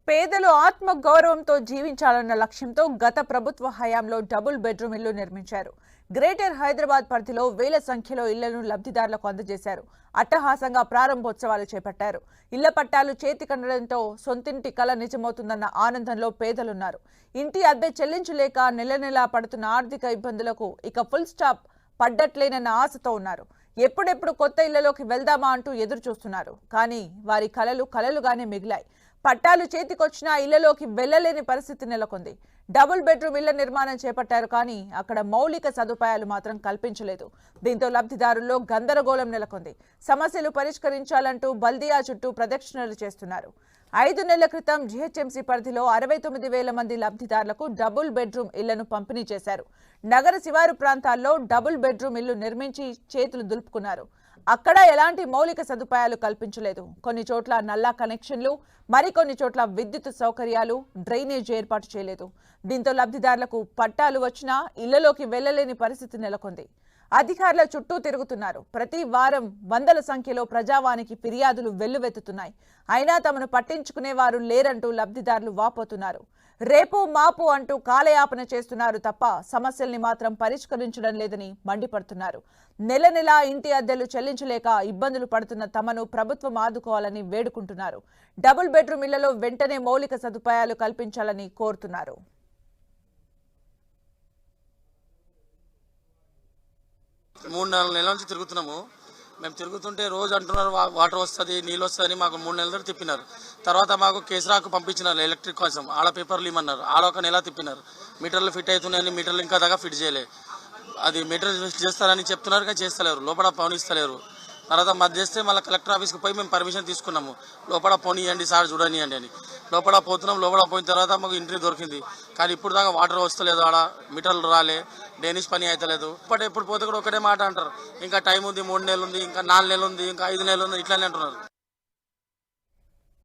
పేదలు ఆత్మ గౌరవంతో జీవించాలన్న లక్ష్యంతో గత ప్రభుత్వ హయాంలో డబుల్ బెడ్రూమ్ ఇల్లు నిర్మించారు. గ్రేటర్ హైదరాబాద్ పరిధిలో వేల సంఖ్యలో ఇళ్లను లబ్ధిదారులకు అందజేశారు. అట్టహాసంగా ప్రారంభోత్సవాలు చేపట్టారు. ఇళ్ల పట్టాలు చేతికందడంతో సొంతింటి కల నిజమవుతుందన్న ఆనందంలో పేదలున్నారు. ఇంటి అద్దె చెల్లించలేక నెల నెలా పడుతున్న ఆర్థిక ఇబ్బందులకు ఇక ఫుల్ స్టాప్ పడ్డట్లేనన్న ఆశతో ఉన్నారు. ఎప్పుడెప్పుడు కొత్త ఇళ్లలోకి వెళ్దామా అంటూ ఎదురు చూస్తున్నారు. కానీ వారి కలలు కలలుగానే మిగిలాయి. పట్టాలు చేతికొచ్చినా ఇళ్లలోకి వెళ్లలేని పరిస్థితి నెలకొంది. డబుల్ బెడ్రూమ్ ఇళ్ల నిర్మాణం చేపట్టారు, కానీ అక్కడ మౌలిక సదుపాయాలు మాత్రం కల్పించలేదు. దీంతో లబ్ధిదారుల్లో గందరగోళం నెలకొంది. సమస్యలు పరిష్కరించాలంటూ బల్దియా చుట్టూ ప్రదక్షిణలు చేస్తున్నారు. 5 నెలల క్రితం జీహెచ్ఎంసీ పరిధిలో 69,000 మంది లబ్ధిదారులకు డబుల్ బెడ్రూమ్ ఇళ్లను పంపిణీ చేశారు. నగర శివారు ప్రాంతాల్లో డబుల్ బెడ్రూమ్ ఇళ్లు నిర్మించి చేతులు దులుపుకున్నారు. అక్కడ ఎలాంటి మౌలిక సదుపాయాలు కల్పించలేదు. కొన్ని చోట్ల నల్లా కనెక్షన్లు, మరికొన్ని చోట్ల విద్యుత్ సౌకర్యాలు, డ్రైనేజ్ ఏర్పాటు చేయలేదు. దీంతో లబ్ధిదారులకు పట్టాలు వచ్చినా ఇళ్లలోకి వెళ్లలేని పరిస్థితి నెలకొంది. అధికారుల చుట్టూ తిరుగుతున్నారు. ప్రతి వారం వందల సంఖ్యలో ప్రజావానికి ఫిర్యాదులు వెల్లువెత్తుతున్నాయి. అయినా తమను పట్టించుకునేవారు లేరంటూ లబ్ధిదారులు వాపోతున్నారు. రేపు మాపు అంటూ కాలయాపన చేస్తున్నారు తప్ప సమస్యల్ని మాత్రం పరిష్కరించడం లేదని మండిపడుతున్నారు. నెల నెలా ఇంటి అద్దెలు చెల్లించలేక ఇబ్బందులు పడుతున్న తమను ప్రభుత్వం ఆదుకోవాలని వేడుకుంటున్నారు. డబుల్ బెడ్రూమ్ ఇళ్లలో వెంటనే మౌలిక సదుపాయాలు కల్పించాలని కోరుతున్నారు. 3-4 నెలల నుంచి తిరుగుతున్నాము. మేము తిరుగుతుంటే రోజు అంటున్నారు వాటర్ వస్తుంది, నీళ్ళు వస్తుంది. మాకు 3 నెలల దగ్గర తిప్పినారు. తర్వాత మాకు కేసరాకు పంపించినారు ఎలక్ట్రిక్ కోసం. ఆడ పేపర్లు ఇమ్మన్నారు. ఆడ 1 నెల తిప్పినారు. మీటర్లు ఫిట్ అవుతున్నాయని మీటర్లు ఇంకా దాకా ఫిట్ చేయలే. అది మీటర్ ఫిట్ చేస్తారని చెప్తున్నారు, కానీ చేస్తలేరు. లోపల పవనిస్తలేరు. తర్వాత మధ్య చేస్తే మళ్ళీ కలెక్టర్ ఆఫీస్కి పోయి మేము పర్మిషన్ తీసుకున్నాము. లోపల పోనీయండి సార్, చూడనియండి అని. లోపల పోతున్నాం. లోపల పోయిన తర్వాత మాకు ఎంట్రీ దొరికింది. కానీ ఇప్పుడు దాకా వాటర్ వస్తలేదు. ఆడ మీటర్లు రాలే, డ్రైనేజ్ పని అవుతలేదు. ఎప్పుడు పోతే కూడా ఒకటే మాట అంటారు, ఇంకా టైం ఉంది, 3 నెలలు ఉంది, ఇంకా 4 నెలలు ఉంది, ఇంకా 5 నెలలు ఉంది, ఇట్లానే అంటున్నారు.